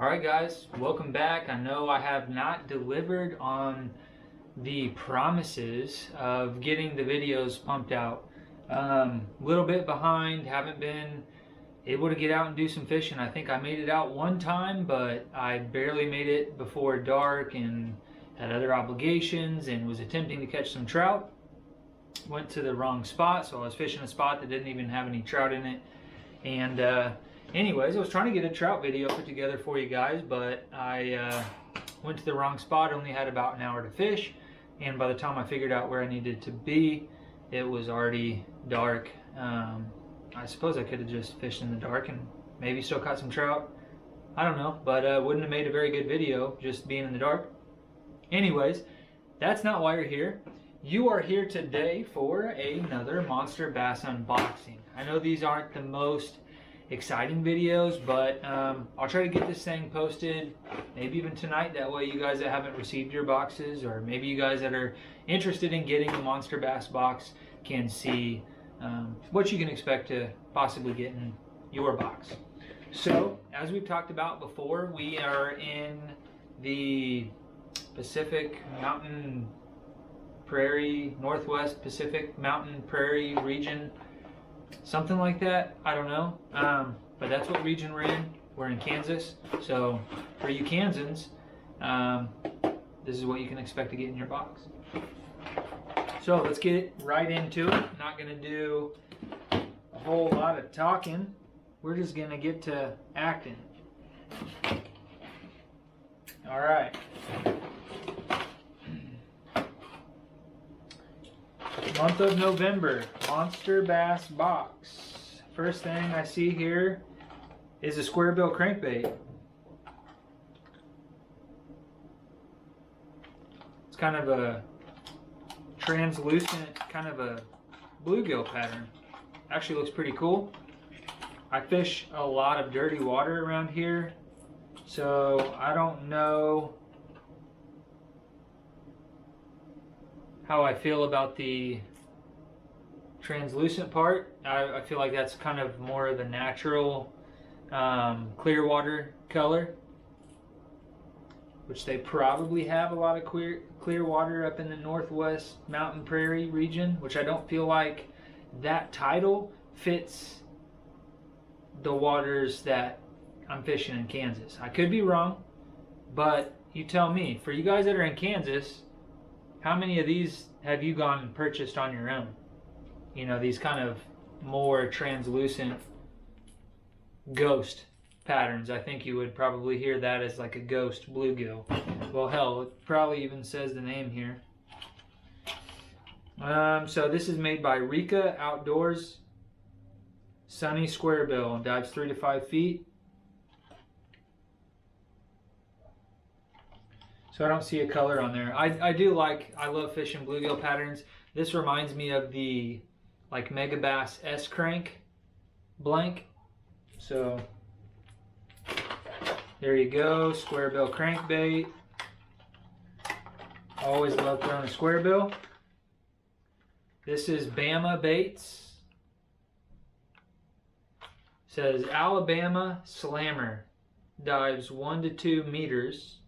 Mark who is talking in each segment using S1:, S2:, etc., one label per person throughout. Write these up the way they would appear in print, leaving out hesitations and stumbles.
S1: Alright guys, welcome back. I know I have not delivered on the promises of getting the videos pumped out. Little bit behind, haven't been able to get out and do some fishing. I think I made it out one time, but I barely made it before dark and had other obligations and was attempting to catch some trout. Went to the wrong spot, so I was fishing a spot that didn't even have any trout in it. And anyways, I was trying to get a trout video put together for you guys, but I went to the wrong spot, only had about an hour to fish, and by the time I figured out where I needed to be, it was already dark. I suppose I could have just fished in the dark and maybe still caught some trout. I don't know, but wouldn't have made a very good video just being in the dark. Anyways, that's not why you're here. You are here today for another monster bass unboxing. I know these aren't the most exciting videos, but I'll try to get this thing posted maybe even tonight. That way you guys that haven't received your boxes, or maybe you guys that are interested in getting the Monster Bass box, can see what you can expect to possibly get in your box. So as we've talked about before, we are in the Pacific Mountain Prarie, Northwest Pacific Mountain Prarie region, something like that. I don't know, but that's what region we're in. We're in Kansas, so for you Kansans, this is what you can expect to get in your box. So let's get right into it. Not going to do a whole lot of talking. We're just going to get to acting. All right. Month of November, Monster Bass box. First thing I see here is a square bill crankbait. It's kind of a translucent, kind of a bluegill pattern. Actually looks pretty cool. I fish a lot of dirty water around here, so I don't know how I feel about the translucent part. I feel like that's kind of more of the natural clear water color, which they probably have a lot of clear water up in the Northwest Mountain Prarie region, which I don't feel like that title fits the waters that I'm fishing in Kansas. I could be wrong, but you tell me. For you guys that are in Kansas, how many of these have you gone and purchased on your own? You know, these kind of more translucent ghost patterns. I think you would probably hear that as like a ghost bluegill. Well, hell, it probably even says the name here. So this is made by Rika Outdoors. Sunny square bill, dives 3 to 5 feet. So I don't see a color on there. I love fishing bluegill patterns. This reminds me of the like Megabass S crank blank. So there you go, square bill crankbait. Always love throwing a square bill. This is Bama Baits. Says Alabama Slammer, dives 1 to 2 meters.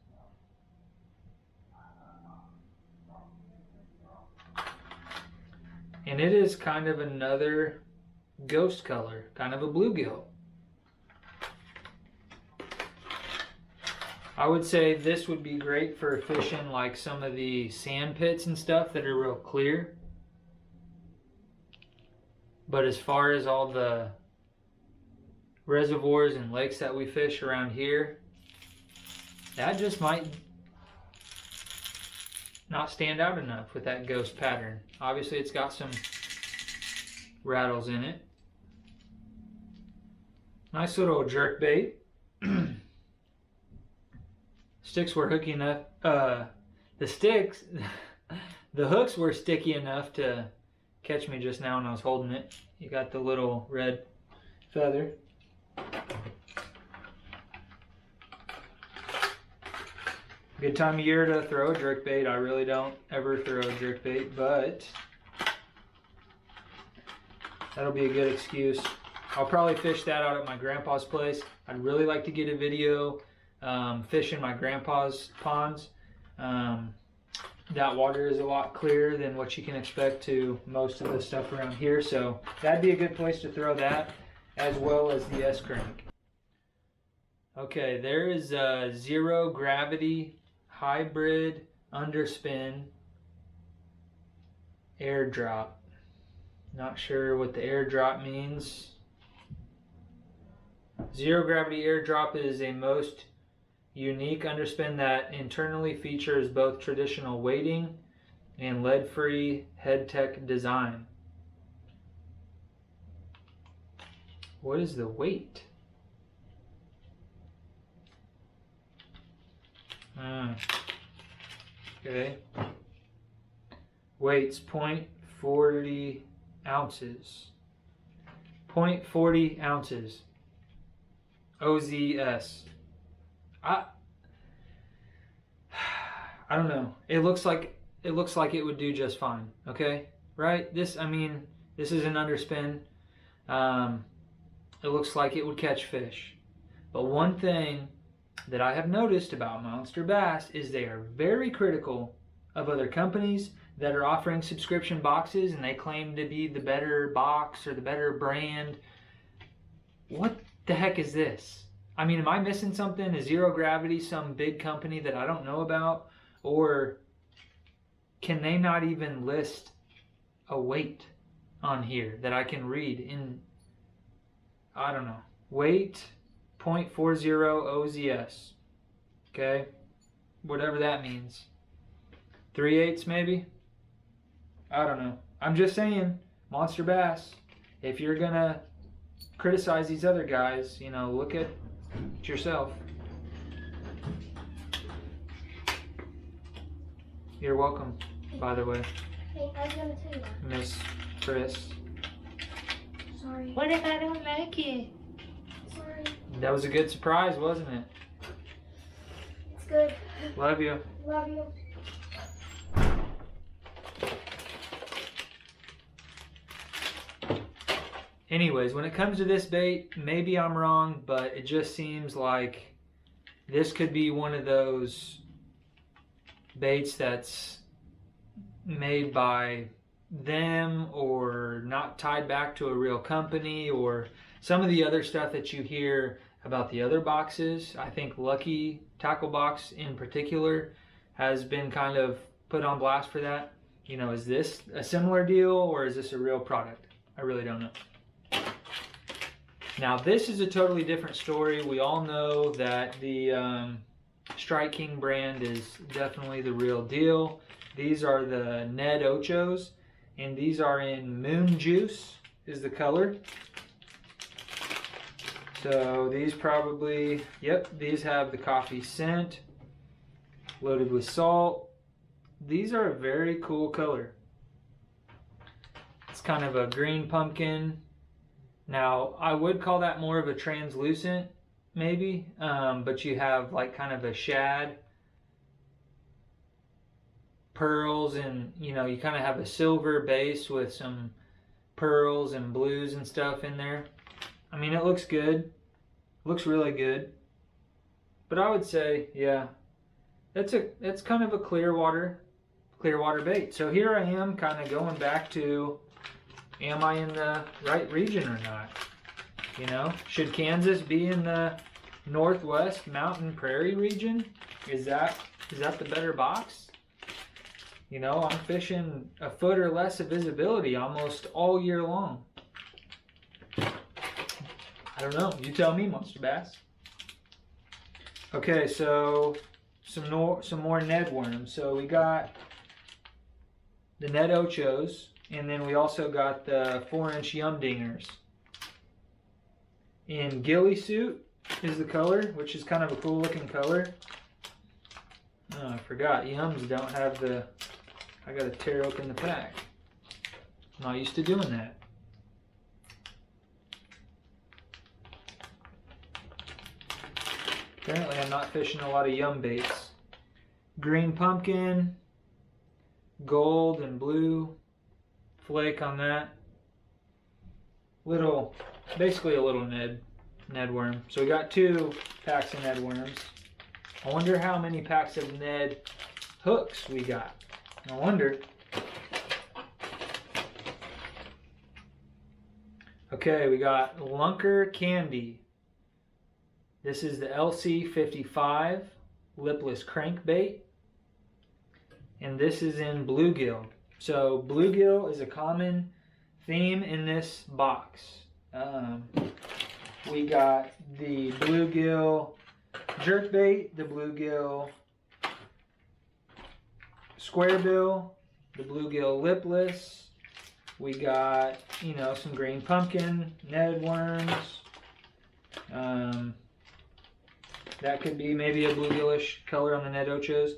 S1: And it is kind of another ghost color, kind of a bluegill. I would say this would be great for fishing like some of the sand pits and stuff that are real clear. But as far as all the reservoirs and lakes that we fish around here, that just might not stand out enough with that ghost pattern. Obviously it's got some rattles in it. Nice little jerk bait. Sticks were hooky enough, the hooks were sticky enough to catch me just now when I was holding it. You got the little red feather. Good time of year to throw a jerkbait. I really don't ever throw a jerkbait, but that'll be a good excuse. I'll probably fish that out at my grandpa's place. I'd really like to get a video fish in my grandpa's ponds. That water is a lot clearer than what you can expect to most of the stuff around here. So that'd be a good place to throw that, as well as the S-crank. Okay, there is a zero gravity hybrid underspin airdrop. Not sure what the airdrop means. Zero gravity airdrop is a most unique underspin that internally features both traditional weighting and lead-free head tech design. What is the weight? Okay. Weight's 0.40 ounces. 0.40 ounces. OZS. I don't know. It looks like it would do just fine. Okay, right? This is an underspin. It looks like it would catch fish. But one thing that I have noticed about Monster Bass is they are very critical of other companies that are offering subscription boxes, and they claim to be the better box or the better brand. What the heck is this? I mean, am I missing something? Is Zero Gravity some big company that I don't know about? Or can they not even list a weight on here that I can read in? I don't know. Weight 0.40 OZS. Okay? Whatever that means. 3/8 maybe? I don't know. I'm just saying, Monster Bass, if you're gonna criticize these other guys, look at it yourself. You're welcome, by the way.
S2: Hey, I was gonna tell you that.
S1: Miss Chris.
S2: Sorry.
S3: What if I don't like it?
S2: Sorry.
S1: That was a good surprise, wasn't it?
S2: It's good.
S1: Love you.
S2: Love you.
S1: Anyways, when it comes to this bait, maybe I'm wrong, but it just seems like this could be one of those baits that's made by them or not tied back to a real company, or some of the other stuff that you hear about the other boxes. I think Lucky Tackle Box in particular has been kind of put on blast for that. Is this a similar deal, or is this a real product? I really don't know. Now, this is a totally different story. We all know that the Strike King brand is definitely the real deal. These are the Ned Ochos, and these are in Moon Juice is the color. So these probably, these have the coffee scent, loaded with salt. These are a very cool color. It's kind of a green pumpkin. Now, I would call that more of a translucent, maybe, but you have like kind of a shad, pearls, and you kind of have a silver base with some pearls and blues and stuff in there. I mean, it looks good. Looks really good. But I would say, yeah, it's kind of a clear water bait. So here I am kind of going back to, am I in the right region or not? Should Kansas be in the Northwest Mountain Prarie region? Is that the better box? I'm fishing a foot or less of visibility almost all year long. I don't know. You tell me, Monster Bass. Okay, so some more Ned worms. So we got the Ned Ochos, and then we also got the 4-inch Yum Dingers. In Ghillie Suit is the color, which is kind of a cool looking color. Oh, I forgot. Yums don't have the... I gotta tear open the pack. I'm not used to doing that. Apparently I'm not fishing a lot of Yum baits. Green pumpkin, gold and blue flake on that. Basically a little Ned worm. So we got 2 packs of Ned worms. I wonder how many packs of Ned hooks we got. I wonder. Okay, we got Lunker Candy. This is the LC55 lipless crankbait. And this is in bluegill. So bluegill is a common theme in this box. We got the bluegill jerkbait, the bluegill squarebill, the bluegill lipless. We got, you know, some green pumpkin, Ned worms. That could be maybe a bluegillish color on the Ned Ochos.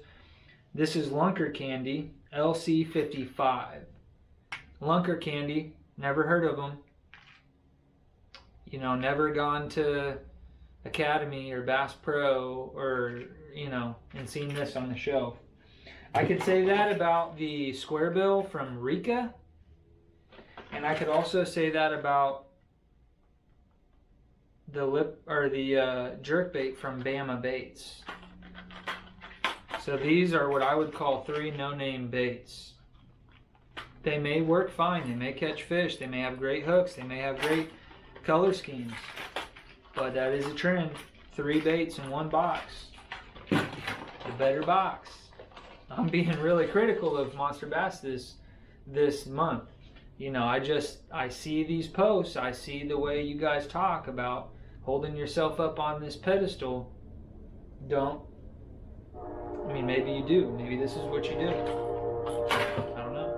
S1: This is Lunker Candy, LC55. Lunker Candy, never heard of them. You know, never gone to Academy or Bass Pro or, you know, and seen this on the shelf. I could say that about the squarebill from Rika. And I could also say that about the jerkbait from Bama Baits. So these are what I would call 3 no-name baits. They may work fine, they may catch fish, they may have great hooks, they may have great color schemes, but that is a trend. 3 baits in 1 box. The better box. I'm being really critical of Monster Bass this month. You know, I see these posts, I see the way you guys talk about holding yourself up on this pedestal. Don't. I mean, maybe you do. Maybe this is what you do. I don't know.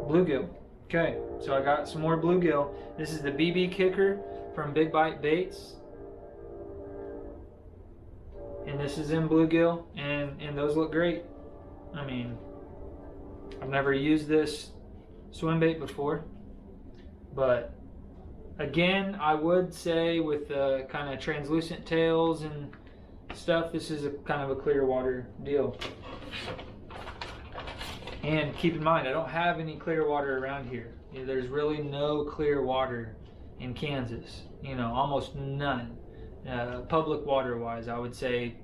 S1: Bluegill. Okay, so I got some more bluegill. This is the BB Kicker from Big Bite Baits. And this is in bluegill, and those look great. I mean, I've never used this swim bait before, but again, I would say with the kind of translucent tails and stuff, this is a kind of a clear water deal. And keep in mind, I don't have any clear water around here. You know, there's really no clear water in Kansas. You know, almost none. Public water wise, I would say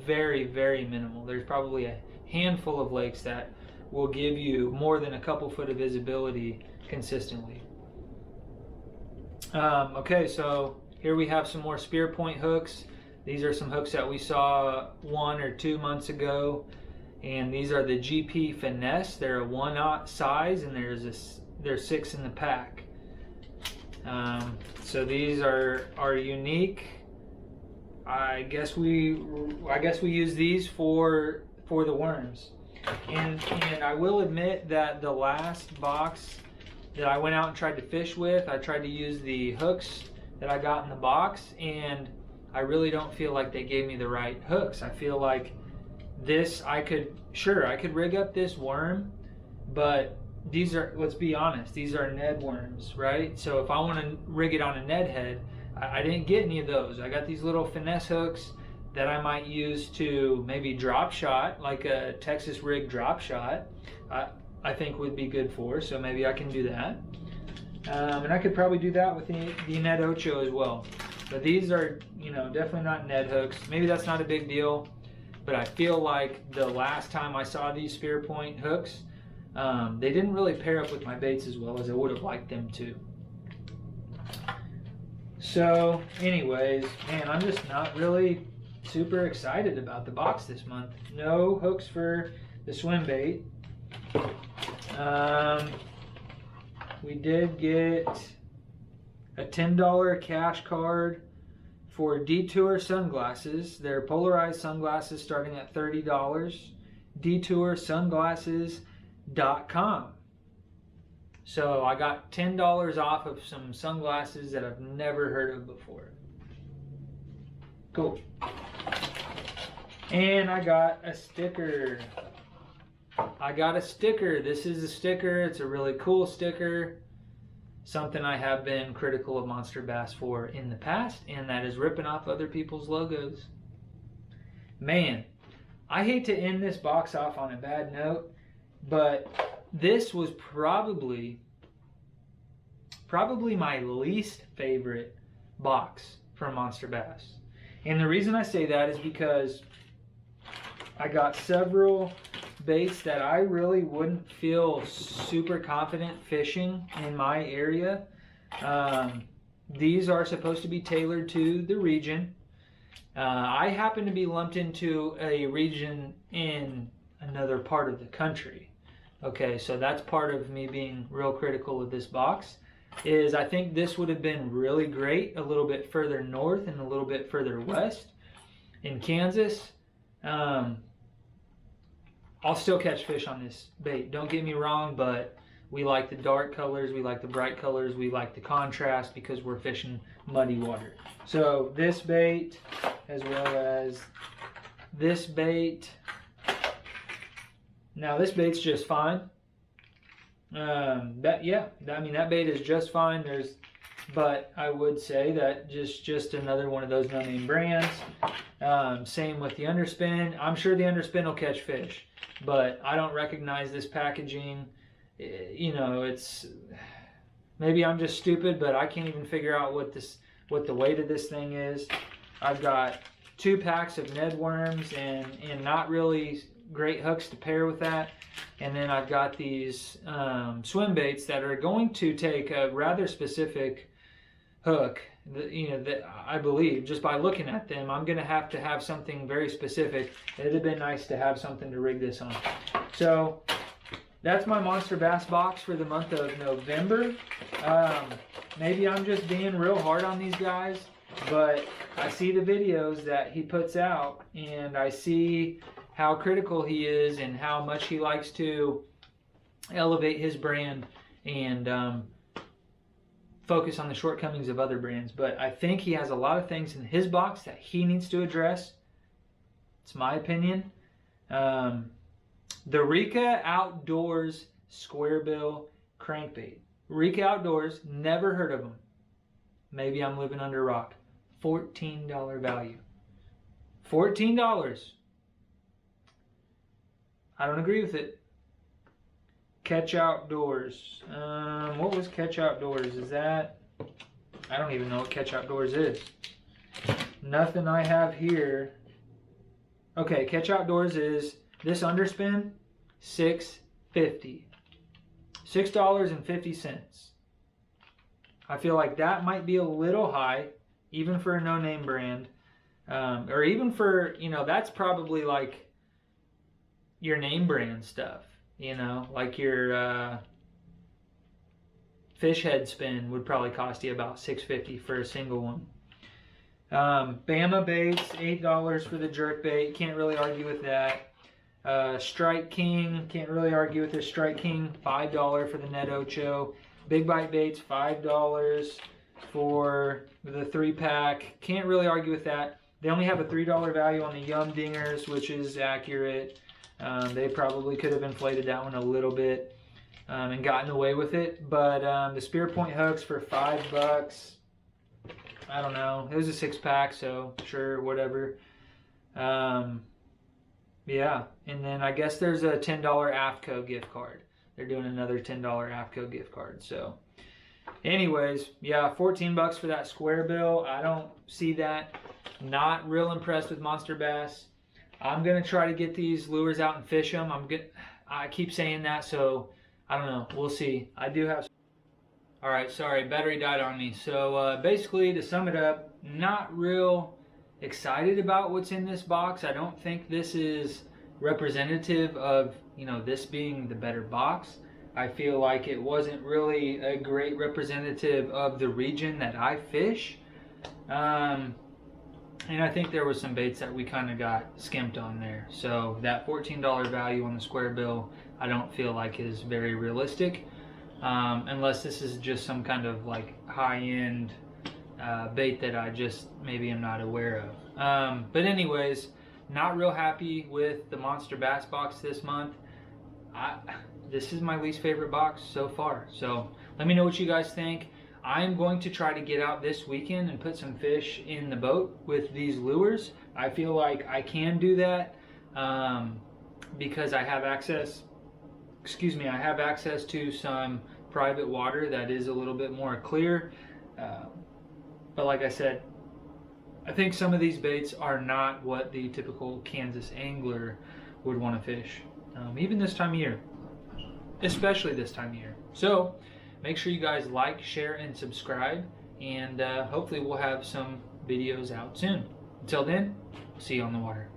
S1: very, very minimal. There's probably a handful of lakes that will give you more than a couple foot of visibility consistently. Okay, so here we have some more spear point hooks. These are some hooks that we saw 1 or 2 months ago, and these are the GP Finesse. They're a 1/0 size, and there's 6 in the pack. So these are unique. I guess we use these for the worms. And I will admit that the last box that I went out and tried to fish with, I tried to use the hooks that I got in the box, and I really don't feel like they gave me the right hooks. I feel like this, I could rig up this worm, but these are, let's be honest, these are Ned worms, right? So if I want to rig it on a Ned head, I didn't get any of those. I got these little finesse hooks that I might use to maybe drop shot, like a Texas rig drop shot, I think would be good for, so maybe I can do that. And I could probably do that with the Ned Ocho as well. But these are, you know, definitely not Ned hooks. Maybe that's not a big deal, but I feel like the last time I saw these spear point hooks, they didn't really pair up with my baits as well as I would have liked them to. So anyways, man, I'm just not really super excited about the box this month. No hooks for the swim bait. We did get a $10 cash card for Detour sunglasses. They're polarized sunglasses starting at $30. DetourSunglasses.com. So I got $10 off of some sunglasses that I've never heard of before. Cool. And I got a sticker. This is a sticker. It's a really cool sticker. Something I have been critical of Monster Bass for in the past, and that is ripping off other people's logos. Man, I hate to end this box off on a bad note, but this was probably my least favorite box from Monster Bass. And the reason I say that is because I got several baits that I really wouldn't feel super confident fishing in my area. These are supposed to be tailored to the region. I happen to be lumped into a region in another part of the country. Okay, so that's part of me being real critical of this box. Is I think this would have been really great a little bit further north and a little bit further west in Kansas. I'll still catch fish on this bait, don't get me wrong, but we like the dark colors, we like the bright colors, we like the contrast because we're fishing muddy water. So this bait, as well as this bait. Now this bait's just fine. That bait is just fine. But I would say that just another one of those no-name brands. Same with the underspin. I'm sure the underspin will catch fish, but I don't recognize this packaging. You know, it's maybe I'm just stupid, but I can't even figure out what the weight of this thing is. I've got 2 packs of Ned worms and not really great hooks to pair with that. And then I've got these swim baits that are going to take a rather specific hook. That I believe just by looking at them, I'm going to have something very specific. It'd have been nice to have something to rig this on. So that's my Monster Bass box for the month of November. Maybe I'm just being real hard on these guys, but I see the videos that he puts out and I see how critical he is and how much he likes to elevate his brand and focus on the shortcomings of other brands. But I think he has a lot of things in his box that he needs to address. It's my opinion. The Rika Outdoors Square Bill Crankbait. Rika Outdoors, never heard of them. Maybe I'm living under a rock. $14 value. $14. I don't agree with it. Catch Outdoors. What was Catch Outdoors? Is that... I don't even know what Catch Outdoors is. Nothing I have here. Okay, Catch Outdoors is this underspin, $6.50. $6.50. I feel like that might be a little high, even for a no-name brand. Or even for, that's probably like your name brand stuff, like your fish head spin would probably cost you about $6.50 for a single one. Bama baits, $8 for the jerk bait, can't really argue with that. Strike King, can't really argue with this Strike King, $5 for the Ned Ocho. Big Bite baits, $5 for the 3-pack, can't really argue with that. They only have a $3 value on the Yum Dingers, which is accurate. They probably could have inflated that one a little bit and gotten away with it. But the Spear Point hooks for $5. I don't know. It was a 6-pack, so sure, whatever. Yeah, and then I guess there's a $10 AFCO gift card. They're doing another $10 AFCO gift card. So, anyways, yeah, $14 for that square bill. I don't see that. Not real impressed with Monster Bass. I'm gonna try to get these lures out and fish them. I keep saying that, so I don't know. We'll see. I do have. All right, sorry, battery died on me. So basically, to sum it up, not real excited about what's in this box. I don't think this is representative of this being the better box. I feel like it wasn't really a great representative of the region that I fish. And I think there was some baits that we kind of got skimped on there. So that $14 value on the square bill, I don't feel like is very realistic. Unless this is just some kind of like high-end bait that I just maybe am not aware of. But anyways, not real happy with the Monster Bass box this month. This is my least favorite box so far. So let me know what you guys think. I'm going to try to get out this weekend and put some fish in the boat with these lures. I feel like I can do that because I have access, I have access to some private water that is a little bit more clear. But like I said, I think some of these baits are not what the typical Kansas angler would want to fish, even this time of year, especially this time of year. So make sure you guys like, share, and subscribe, and hopefully we'll have some videos out soon. Until then, see you on the water.